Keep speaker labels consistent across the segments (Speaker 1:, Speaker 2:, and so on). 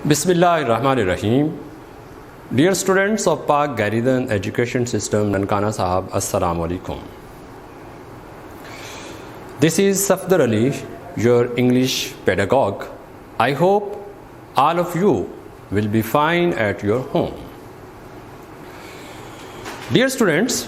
Speaker 1: Bismillahirrahmanirrahim. Dear students of Pak Garidan Education System, Nankana Sahab, Assalamu alaikum. This is Safdar Ali, your English pedagogue. I hope all of you will be fine at your home. Dear students,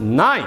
Speaker 1: 9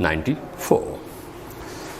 Speaker 1: 94।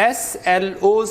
Speaker 1: SLOs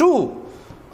Speaker 1: 2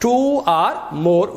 Speaker 1: 2 or more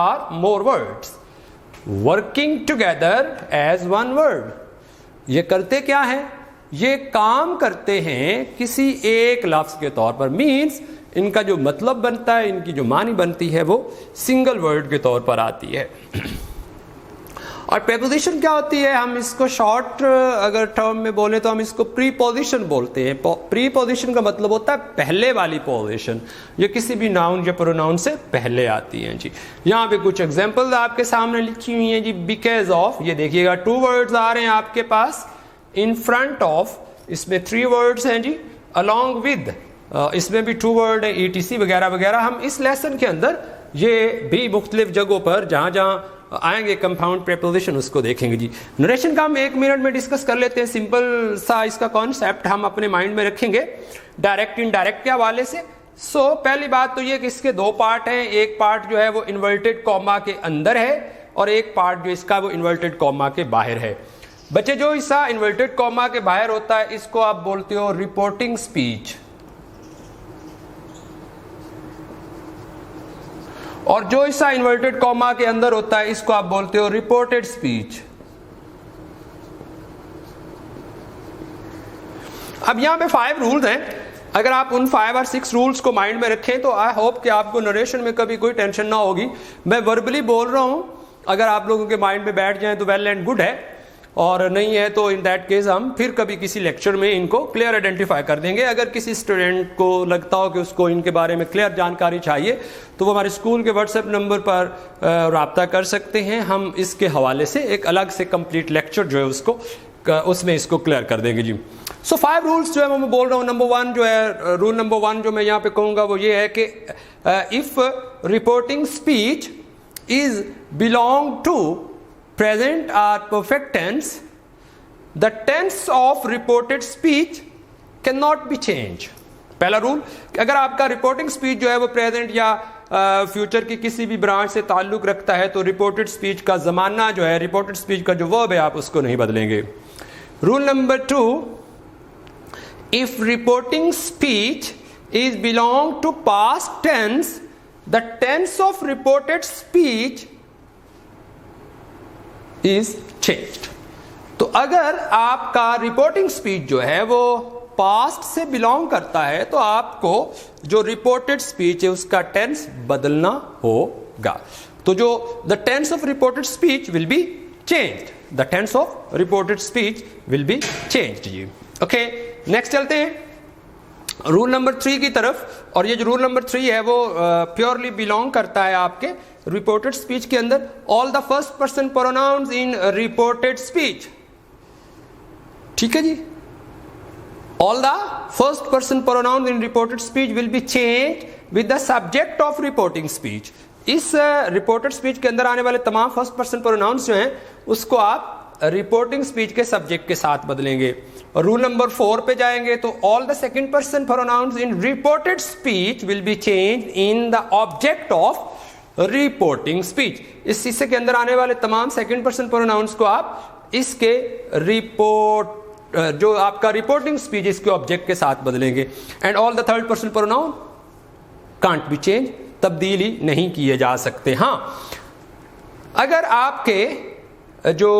Speaker 1: or more words। working together as one word. یہ کرتے کیا ہیں؟ یہ کام کرتے ہیں کسی ایک لفظ کے طور پر. مینس ان کا جو مطلب بنتا ہے, ان کی جو معنی بنتی ہے وہ سنگل ورڈ کے طور پر آتی ہے. اور پریپوزیشن کیا ہوتی ہے؟ ہم اس کو شارٹ اگر ٹرم میں بولیں تو ہم اس کو پری پوزیشن بولتے ہیں. پری پوزیشن کا مطلب ہوتا ہے پہلے والی پوزیشن, یہ کسی بھی ناؤن یا پروناؤن سے پہلے آتی ہیں جی. یہاں پہ کچھ ایگزامپل آپ کے سامنے لکھی ہوئی ہیں جی. بیکاز آف, یہ دیکھیے گا 2 ورڈز آ رہے ہیں آپ کے پاس. ان فرنٹ آف, اس میں 3 ورڈز ہیں جی. along with, اس میں بھی 2 ورڈ ہیں, etc وغیرہ وغیرہ. ہم اس لیسن کے اندر یہ بھی مختلف جگہوں پر جہاں جہاں آئیں گے کمپاؤنڈ پریپوزیشن اس کو دیکھیں گے جی. نریشن کا ہم 1 منٹ میں ڈسکس کر لیتے ہیں. سمپل سا اس کا کانسیپٹ ہم اپنے مائنڈ میں رکھیں گے ڈائریکٹ انڈائریکٹ کے حوالے سے. پہلی بات تو یہ کہ اس کے 2 پارٹ ہیں. ایک پارٹ جو ہے وہ انورٹڈ کاما کے اندر ہے اور ایک پارٹ جو اس کا وہ انورٹڈ کاما کے باہر ہے. بچے جو حصہ انورٹڈ کاما کے باہر ہوتا ہے اس کو آپ بولتے ہو رپورٹنگ اسپیچ, اور جو حصہ انورٹڈ کاما کے اندر ہوتا ہے اس کو آپ بولتے ہو رپورٹڈ اسپیچ. اب یہاں پہ 5 رولز ہیں. اگر آپ ان 5 اور 6 رولز کو مائنڈ میں رکھیں تو آئی ہوپ کہ آپ کو نریشن میں کبھی کوئی ٹینشن نہ ہوگی. میں وربلی بول رہا ہوں, اگر آپ لوگوں کے مائنڈ میں بیٹھ جائیں تو ویل اینڈ گڈ ہے, اور نہیں ہے تو ان دیٹ کیس ہم پھر کبھی کسی لیکچر میں ان کو کلیئر آئیڈینٹیفائی کر دیں گے. اگر کسی اسٹوڈنٹ کو لگتا ہو کہ اس کو ان کے بارے میں کلیئر جانکاری چاہیے تو وہ ہمارے اسکول کے واٹس ایپ نمبر پر رابطہ کر سکتے ہیں. ہم اس کے حوالے سے ایک الگ سے کمپلیٹ لیکچر جو ہے اس میں اس کو کلیئر کر دیں گے جی. 5 رولس جو ہے میں بول رہا ہوں. نمبر 1 جو ہے, رول نمبر 1 جو میں یہاں پہ کہوں گا وہ یہ ہے کہ if reporting speech is belong to present or perfect tense, the tense of reported speech cannot be changed. پہلا رول, اگر آپ کا رپورٹنگ اسپیچ جو ہے وہ پریزنٹ یا فیوچر کی کسی بھی برانچ سے تعلق رکھتا ہے تو رپورٹڈ اسپیچ کا زمانہ جو ہے, رپورٹڈ اسپیچ کا جو ورب ہے آپ اس کو نہیں بدلیں گے. Roll number 2, if reporting speech is belong to past tense, the tense of reported speech is changed. تو اگر آپ کا رپورٹنگ اسپیچ جو ہے وہ پاسٹ سے بلونگ کرتا ہے تو آپ کو جو رپورٹڈ اسپیچ ہے اس کا ٹینس بدلنا ہوگا. تو جو the tense of reported speech will be changed, the tense of reported speech will be changed جی. اوکے, نیکسٹ چلتے ہیں رول نمبر 3 کی طرف. اور یہ جو رول نمبر 3 ہے وہ پیورلی بلونگ کرتا ہے آپ کے رپورٹڈ اسپیچ کے اندر. All the first person pronouns in reported speech, ٹھیک ہے جی. All the first person pronouns in reported speech will be changed with the subject of reporting speech. Us reported speech کے اندر آنے والے تمام first person pronouns جو ہیں اس کو آپ reporting speech کے subject کے ساتھ بدلیں گے. اور رول نمبر 4 پہ جائیں گے تو all the second person pronouns in reported speech will be changed in the object of reporting speech. اس حصے کے اندر آنے والے تمام second person pronouns کو آپ اس کے رپورٹ جو آپ کا رپورٹنگ اسپیچ اس کے آبجیکٹ کے ساتھ بدلیں گے. And all the third person pronoun can't be change, تبدیلی نہیں کیے جا سکتے. ہاں, اگر آپ کے جو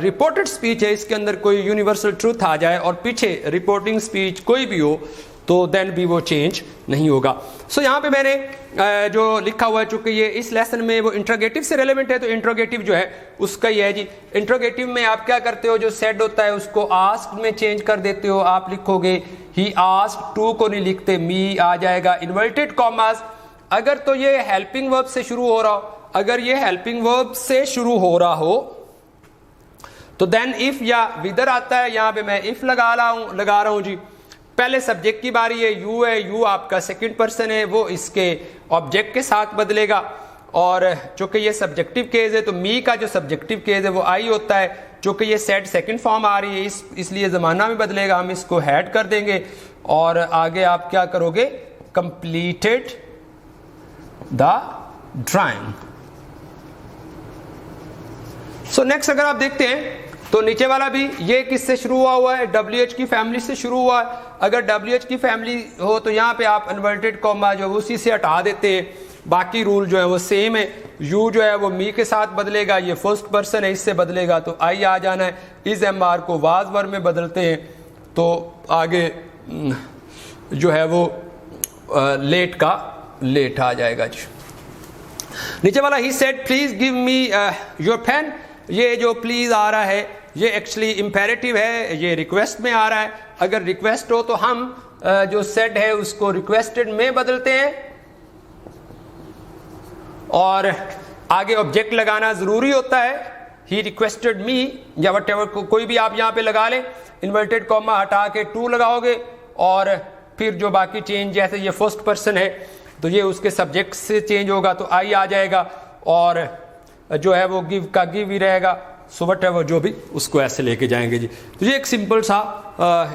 Speaker 1: رپورٹڈ اسپیچ ہے اس کے اندر کوئی یونیورسل ٹروتھ آ جائے اور پیچھے رپورٹنگ اسپیچ کوئی بھی ہو تو دین بھی وہ چینج نہیں ہوگا. سو یہاں پہ میں نے جو لکھا ہوا ہے, چونکہ یہ اس لیسن میں وہ انٹروگیٹو سے ریلیونٹ ہے تو انٹروگیٹو جو ہے اس کا یہ ہے جی. انٹروگیٹو میں آپ کیا کرتے ہو, جو سیڈ ہوتا ہے اس کو آسکڈ میں چینج کر دیتے ہو. آپ لکھو گے ہی آسکڈ ٹو کو نہیں لکھتے, می آ جائے گا انورٹڈ کاماز. اگر تو یہ ہیلپنگ ورب سے شروع ہو رہا ہو, اگر یہ ہیلپنگ ورب سے شروع ہو رہا ہو تو دین ایف یا ودر آتا ہے. یہاں پہ میں ایف لگا رہا ہوں جی. پہلے سبجیکٹ کی باری ہے, یو ہے, یو آپ کا سیکنڈ پرسن ہے, وہ اس کے آبجیکٹ کے ساتھ بدلے گا. اور چونکہ یہ سبجیکٹو کیس ہے تو می کا جو سبجیکٹو کیس ہے وہ آئی ہوتا ہے. چونکہ یہ سیٹ سیکنڈ فارم آ رہی ہے اس لیے زمانہ میں بدلے گا, ہم اس کو ہیڈ کر دیں گے. اور آگے آپ کیا کرو گے, completed the drawing. So next اگر آپ دیکھتے ہیں تو نیچے والا بھی یہ کس سے شروع ہوا ہے, ڈبلیو ایچ کی فیملی سے شروع ہوا ہے. اگر ڈبلیو ایچ کی فیملی ہو تو یہاں پہ آپ انورٹڈ کاما جو اسی سے ہٹا دیتے ہیں, باقی رول جو ہے وہ سیم ہے. یو جو ہے وہ می کے ساتھ بدلے گا, یہ فرسٹ پرسن ہے اس سے بدلے گا تو آئی آ جانا ہے. از ایم آر کو واز ور میں بدلتے ہیں تو آگے جو ہے وہ لیٹ کا لیٹ آ جائے گا جی. نیچے والا ہی said please give me your pen, یہ جو پلیز آ رہا ہے یہ ایکچولی امپیریٹیو ہے, یہ ریکویسٹ میں آ رہا ہے. اگر ریکویسٹ ہو تو ہم جو سیڈ ہے اس کو ریکویسٹڈ میں بدلتے ہیں اور آگے آبجیکٹ لگانا ضروری ہوتا ہے. ہی ریکویسٹڈ می یا وٹ ایور کوئی بھی آپ یہاں پہ لگا لیں, انورٹیڈ کاما ہٹا کے ٹو لگاؤ گے اور پھر جو باقی چینج جیسے یہ فرسٹ پرسن ہے تو یہ اس کے سبجیکٹ سے چینج ہوگا تو آئی آ جائے گا اور جو ہے وہ گیو کا گیو ہی رہے گا. سو وٹ ایور جو بھی اس کو ایسے لے کے جائیں گے جی. تو یہ ایک سمپل سا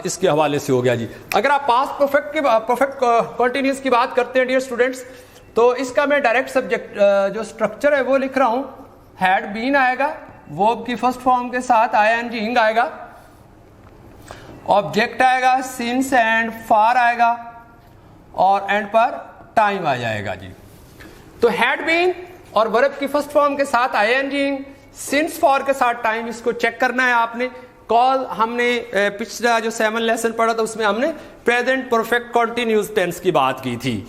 Speaker 1: اس کے حوالے سے ہو گیا جی. اگر آپ پاسٹ پرفیکٹ کنٹینیوس کی بات کرتے ہیں ڈیئر اسٹوڈنٹس تو اس کا میں ڈائریکٹ سبجیکٹ جو اسٹرکچر ہے وہ لکھ رہا ہوں. ہیڈ بین آئے گا, ورب کی فرسٹ فارم کے ساتھ آئی این جی انگ آئے گا, آبجیکٹ آئے گا سنس اینڈ فار آئے گا اور اینڈ پر ٹائم آ جائے گا جی. تو ہیڈ بین اور ورب کی فرسٹ فارم کے ساتھ آئی این جی انگ, سنس فار کے ساتھ ٹائم, اس کو چیک کرنا ہے آپ نے. کال ہم نے پچھلا جو 7 لیسن پڑھا تھا اس میں ہم نے پریزنٹ پرفیکٹ کنٹینیوس ٹینس کی بات کی تھی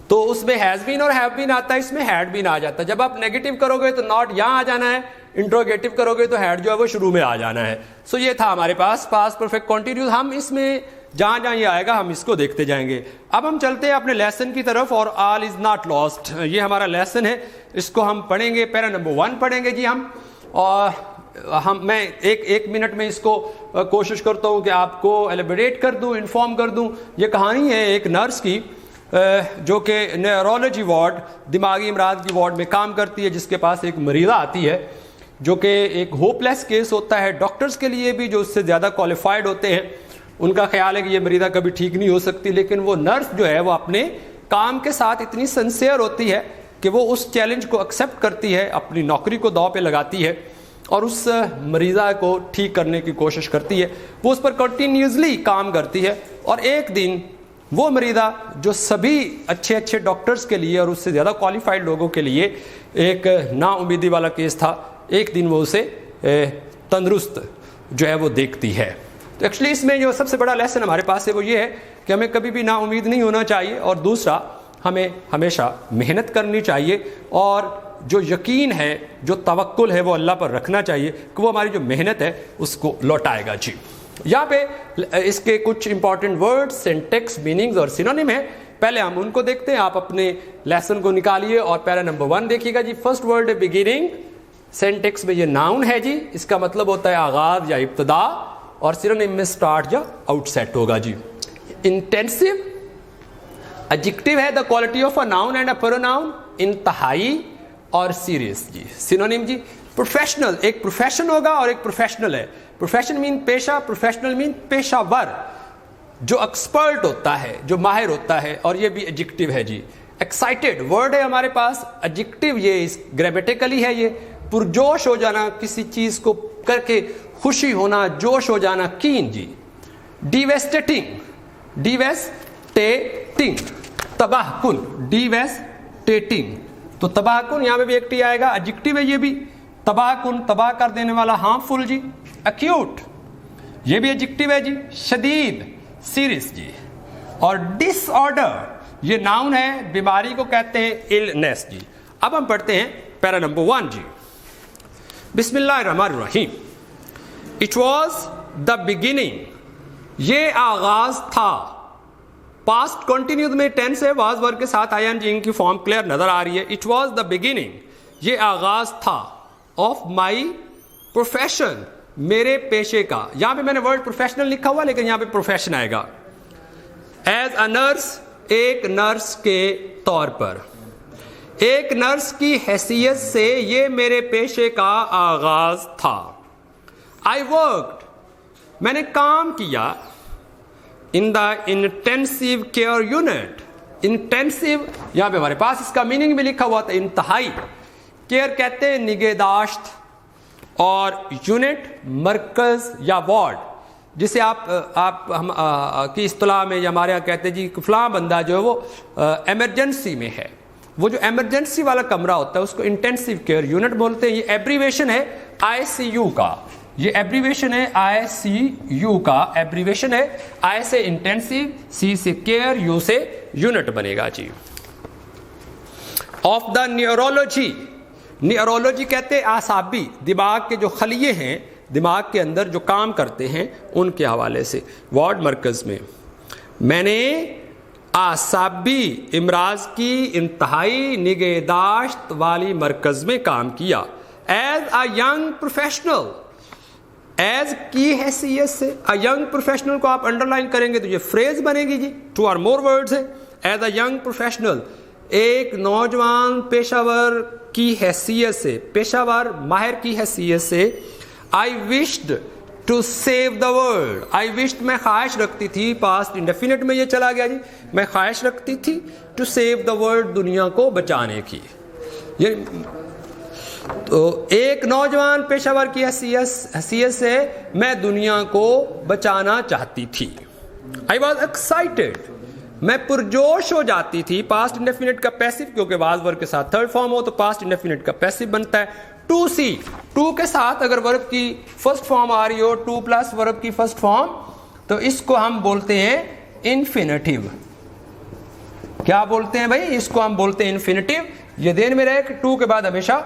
Speaker 1: تو اس میں ہیز بین اور ہیو بین آتا ہے, اس میں ہیڈ بین آ جاتا ہے. جب آپ نیگیٹو کرو گے تو ناٹ یہاں آ جانا ہے, انٹروگیٹو کرو گے تو ہیڈ جو ہے وہ شروع میں آ جانا ہے. سو یہ تھا ہمارے پاس پاسٹ پرفیکٹ کنٹینیوس. ہم اس میں جہاں جہاں یہ آئے گا ہم اس کو دیکھتے جائیں گے. اب ہم چلتے ہیں اپنے لیسن کی طرف اور آل از ناٹ لاسٹ, یہ ہمارا لیسن ہے, اس کو ہم پڑھیں گے. پیرا نمبر 1 پڑھیں گے جی ہم, اور میں ایک منٹ میں اس کو کوشش کرتا ہوں کہ آپ کو ایلیبریٹ کر دوں, انفارم کر دوں. یہ کہانی ہے ایک نرس کی جو کہ نیورولوجی وارڈ, دماغی امراض کی وارڈ میں کام کرتی ہے, جس کے پاس ایک مریضہ آتی ہے جو کہ ایک ہوپ لیس کیس ہوتا ہے. ڈاکٹرز کے لیے بھی جو اس سے زیادہ کوالیفائڈ ہوتے ہیں ان کا خیال ہے کہ یہ مریضہ کبھی ٹھیک نہیں ہو سکتی, لیکن وہ نرس جو ہے وہ اپنے کام کے ساتھ اتنی سنسیئر ہوتی ہے کہ وہ اس چیلنج کو ایکسیپٹ کرتی ہے, اپنی نوکری کو داؤ پہ لگاتی ہے اور اس مریضہ کو ٹھیک کرنے کی کوشش کرتی ہے. وہ اس پر کنٹینیوسلی کام کرتی ہے اور ایک دن وہ مریضہ جو سبھی اچھے ڈاکٹرز کے لیے اور اس سے زیادہ کوالیفائڈ لوگوں کے لیے ایک نا امیدی والا کیس تھا, ایک دن وہ اسے تندرست جو ہے وہ دیکھتی ہے. تو ایکچولی اس میں جو سب سے بڑا لیسن ہمارے پاس ہے وہ یہ ہے کہ ہمیں کبھی بھی نا امید نہیں ہونا چاہیے, اور دوسرا ہمیں ہمیشہ محنت کرنی چاہیے اور جو یقین ہے, جو توکل ہے وہ اللہ پر رکھنا چاہیے کہ وہ ہماری جو محنت ہے اس کو لوٹائے گا جی. یہاں پہ اس کے کچھ امپورٹنٹ ورڈ, سینٹیکس, میننگز اور سینونیم ہے. پہلے ہم ان کو دیکھتے ہیں, آپ اپنے لیسن کو نکالیے اور پیرا نمبر 1 دیکھیے گا جی. فرسٹ ورڈ ہے بگننگ, سینٹیکس میں یہ ناؤن ہے جی, اس کا مطلب ہوتا ہے آغاز یا ابتدا, اور سینونیم میں اسٹارٹ یا آؤٹ سیٹ ہوگا جی. انٹینسو ایڈجیکٹو ہے, the quality of a noun and a pronoun, انتہائی اور سیریس جی. سینونیم جی پروفیشنل, ایک پروفیشن ہوگا اور ایک پروفیشنل ہے. پروفیشن مین پیشہ, پروفیشنل مین پیشہ ور, جو ایکسپرٹ ہوتا ہے, جو ماہر ہوتا ہے, اور یہ بھی ایڈجیکٹو ہے جی. ایکسائٹیڈ ورڈ ہے ہمارے پاس, ایڈجیکٹو یہ گرامیٹیکلی ہے, یہ پرجوش ہو جانا, کسی چیز کو کر کے خوشی ہونا, جوش ہو جانا, کین جی. ڈیویسٹیٹنگ, ڈیویسٹیٹنگ تباہ کن, ڈیویسٹیٹنگ تو تباہ کن, یہاں پہ بھی ایک ٹی آئے گا, ایڈجیکٹو ہے یہ بھی, تباہ کن, تباہ کر دینے والا, ہارمفل جی. ایکیوٹ یہ بھی ایڈجیکٹو ہے جی. شدید, سیریس جی. اور ڈس آرڈر یہ ناؤن ہے, بیماری کو کہتے ہیں النیس جی. اب ہم پڑھتے ہیں پیرا نمبر 1 جی. بسم اللہ الرحمن الرحیم. اٹ واز دا بگننگ, یہ آغاز تھا. پاسٹ کنٹینیوس میں ٹینس ہے, واز ورب کے ساتھ آئی این جی کی فارم کلیئر نظر آ رہی ہے. اٹ واز دا بگننگ, یہ آغاز تھا, آف مائی پروفیشن, میرے پیشے کا. یہاں پہ میں نے ورڈ پروفیشنل لکھا ہوا لیکن یہاں پہ پروفیشن آئے گا. ایز اے نرس, ایک نرس کے طور پر, ایک نرس کی حیثیت سے یہ میرے پیشے کا آغاز تھا. آئی ورکڈ, میں نے کام کیا. ان دا انٹینسیو کیئر یونٹ, انٹینسیو یہاں پہ ہمارے پاس اس کا میننگ بھی لکھا ہوا تھا, انتہائی. کیئر کہتے ہیں نگہداشت, اور یونٹ مرکز یا وارڈ, جسے آپ ہم کی اصطلاح میں یا ہمارے یہاں کہتے ہیں جی فلاں بندہ جو ہے وہ ایمرجنسی میں ہے. وہ جو ایمرجنسی والا کمرہ ہوتا ہے اس کو انٹینسیو کیئر یونٹ بولتے ہیں. یہ ایبریویشن ہے آئی سی یو کا, یہ ایبریویشن ہے آئی سی یو کا, ایبریویشن ہے آئی سے انٹینسیو, سی سے کیئر, یو سے یونٹ بنے گا جی. آف دا نیورولوجی, نیورولوجی کہتے ہیں اعصابی, دماغ کے جو خلیے ہیں دماغ کے اندر جو کام کرتے ہیں ان کے حوالے سے. وارڈ مرکز میں میں نے اعصابی امراض کی انتہائی نگہداشت والی مرکز میں کام کیا. As a young professional, as کی حیثیت سے, ینگ پروفیشنل کو آپ انڈر لائن کریں گے تو یہ فریز بنے گی جی, 2 اور more words ہے. ایز اے ینگ پروفیشنل, ایک نوجوان پیشہ ور کی حیثیت سے, پیشہ ور ماہر کی حیثیت سے, I wished to save the world. I wished میں خواہش رکھتی تھی, پاسٹ انڈیفینٹ میں یہ چلا گیا جی, میں خواہش رکھتی تھی ٹو سیو دا ورلڈ, دنیا کو بچانے کی. یہ تو ایک نوجوان پیشہ ور کی حیثیت سے میں دنیا کو بچانا چاہتی تھی. آئی واز ایکسائٹیڈ, میں پرجوش ہو جاتی تھی. پاسٹ انڈیفینٹ کا پیسو, کیونکہ واز ورب کے ساتھ تھرڈ فارم ہو تو پاسٹ انڈیفینٹ کا پیسو بنتا ہے. ٹو سی, ٹو کے ساتھ اگر ورب کی فرسٹ فارم آ رہی ہو, 2 پلس ورب کی فرسٹ فارم, تو اس کو ہم بولتے ہیں انفینیٹیو. کیا بولتے ہیں بھائی, اس کو ہم بولتے ہیں انفینیٹیو. یہ دین میں رہے کہ 2 کے بعد ہمیشہ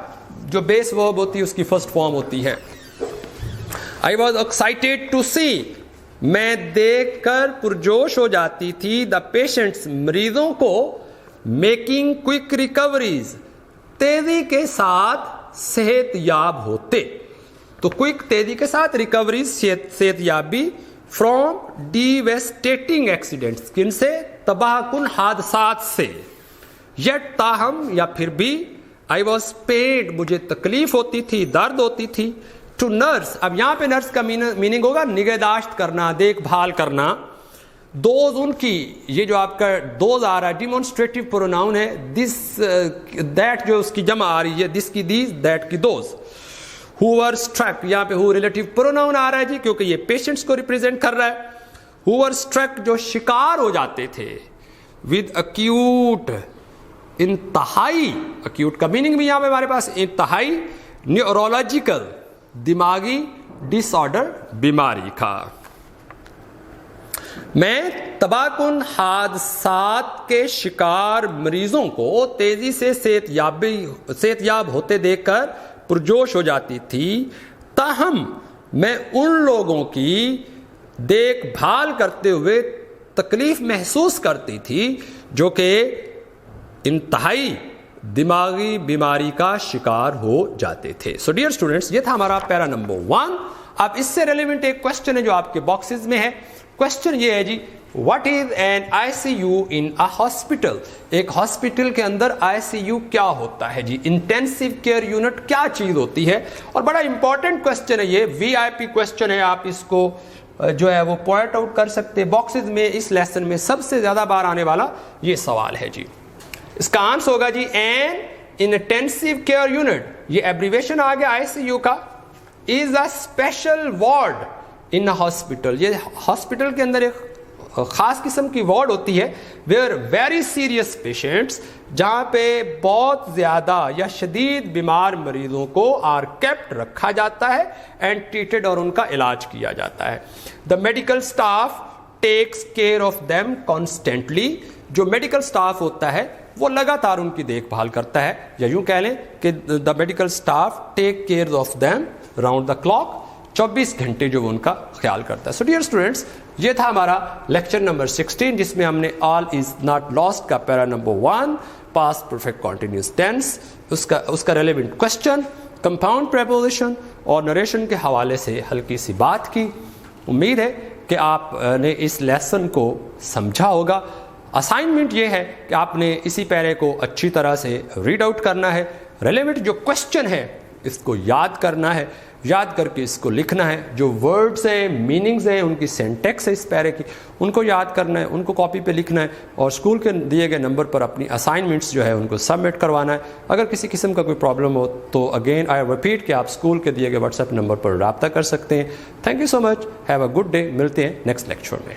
Speaker 1: جو بیس ورب ہوتی ہے اس کی فرسٹ فارم ہوتی ہے. آئی واز ایکسائٹیڈ ٹو سی, میں دیکھ کر پرجوش ہو جاتی تھی. دا پیشنٹس, مریضوں کو, میکنگ کوئک ریکوریز, تیزی کے ساتھ صحت یاب ہوتے. تو کوئک تیزی کے ساتھ, ریکوریز صحت یابی, فرام ڈیویسٹیٹنگ ایکسیڈنٹس, کن سے, تباہ کن حادثات سے. یٹ تاہم, یا پھر بھی, آئی واز پینڈ, مجھے تکلیف ہوتی تھی, درد ہوتی تھی. ٹو نرس, اب یہاں پہ نرس کا میننگ ہوگا نگہداشت کرنا, دیکھ بھال کرنا. دوز, ان کی, یہ جو آپ کا دوز آ رہا ہے ڈیمونسٹریٹو پروناؤن ہے. دس دیٹ جو اس کی جمع آ رہی ہے, دس کی دیز, دیٹ کی دوز. ہو ور اسٹرک, یہاں پہ ہو ریلیٹو پروناؤن آ رہا ہے جی, کیونکہ یہ پیشنٹس کو ریپرزینٹ کر رہا ہے. ہو ور اسٹرک, جو شکار ہو جاتے تھے. ود اکیوٹ, انتہائی, اکیوٹ کا میننگ بھی یہاں پہ ہمارے پاس انتہائی نیورولوجیکل, دماغی ڈس آرڈر, بیماری کا. میں تباہ کن حادثات کے شکار مریضوں کو تیزی سے صحت یاب ہوتے دیکھ کر پرجوش ہو جاتی تھی. تاہم میں ان لوگوں کی دیکھ بھال کرتے ہوئے تکلیف محسوس کرتی تھی جو کہ انتہائی دماغی بیماری کا شکار ہو جاتے تھے. سو ڈیئر اسٹوڈینٹس, یہ تھا ہمارا پیرا نمبر 1. اب اس سے ریلیونٹ ایک کوشچن ہے جو آپ کے باکسز میں ہے. کوشچن یہ ہے جی, what is an I C U in a hospital. ایک ہاسپٹل کے اندر آئی سی یو کیا ہوتا ہے جی, انٹینسیو کیئر یونٹ کیا چیز ہوتی ہے. اور بڑا امپورٹنٹ کوشچن ہے یہ, وی آئی پی کوشچن ہے. آپ اس کو جو ہے وہ پوائنٹ آؤٹ کر سکتے ہیں باکسز میں. اس لیسن میں سب سے زیادہ بار آنے والا یہ سوال ہے جی. اس کا آنسر ہوگا جی این انٹینسیو کیئر یونٹ, یہ ایبریویشن آ گیا آئی سی یو کا, is a special ward in hospital. یہ ہاسپٹل کے اندر ایک خاص قسم کی وارڈ ہوتی ہے, ویئر ویری سیریس پیشنٹس, جہاں پہ بہت زیادہ یا شدید بیمار مریضوں کو آر کیپٹ رکھا جاتا ہے اینڈ ٹریٹڈ, اور ان کا علاج کیا جاتا ہے. The medical staff takes care of them constantly, جو میڈیکل اسٹاف ہوتا ہے وہ لگاتار ان کی دیکھ بھال کرتا ہے, یا یوں کہہ لیں کہ the medical staff take care of them round the clock, 24 گھنٹے جو وہ ان کا خیال کرتا ہے. سو ڈیئر اسٹوڈینٹس, یہ تھا ہمارا لیکچر نمبر 16 جس میں ہم نے آل از ناٹ لاسٹ کا para number 1 past perfect continuous tense, اس کا ریلیونٹ کوشچن, کمپاؤنڈ پریپوزیشن اور نریشن کے حوالے سے ہلکی سی بات کی. امید ہے کہ آپ نے اس لیسن کو سمجھا ہوگا. اسائنمنٹ یہ ہے کہ آپ نے اسی پیرے کو اچھی طرح سے ریڈ آؤٹ کرنا ہے. ریلیونٹ جو کوشچن ہے اس کو یاد کرنا ہے, یاد کر کے اس کو لکھنا ہے. جو ورڈز ہیں, میننگز ہیں, ان کی سینٹیکس ہے اس پیرے کی, ان کو یاد کرنا ہے, ان کو کاپی پہ لکھنا ہے, اور اسکول کے دیے گئے نمبر پر اپنی اسائنمنٹس جو ہے ان کو سبمٹ کروانا ہے. اگر کسی قسم کا کوئی پرابلم ہو تو اگین آئی ریپیٹ کہ آپ اسکول کے دیے گئے واٹس ایپ نمبر پر رابطہ کر سکتے ہیں. Thank you so much, have a good day. ملتے ہیں نیکسٹ لیکچر میں.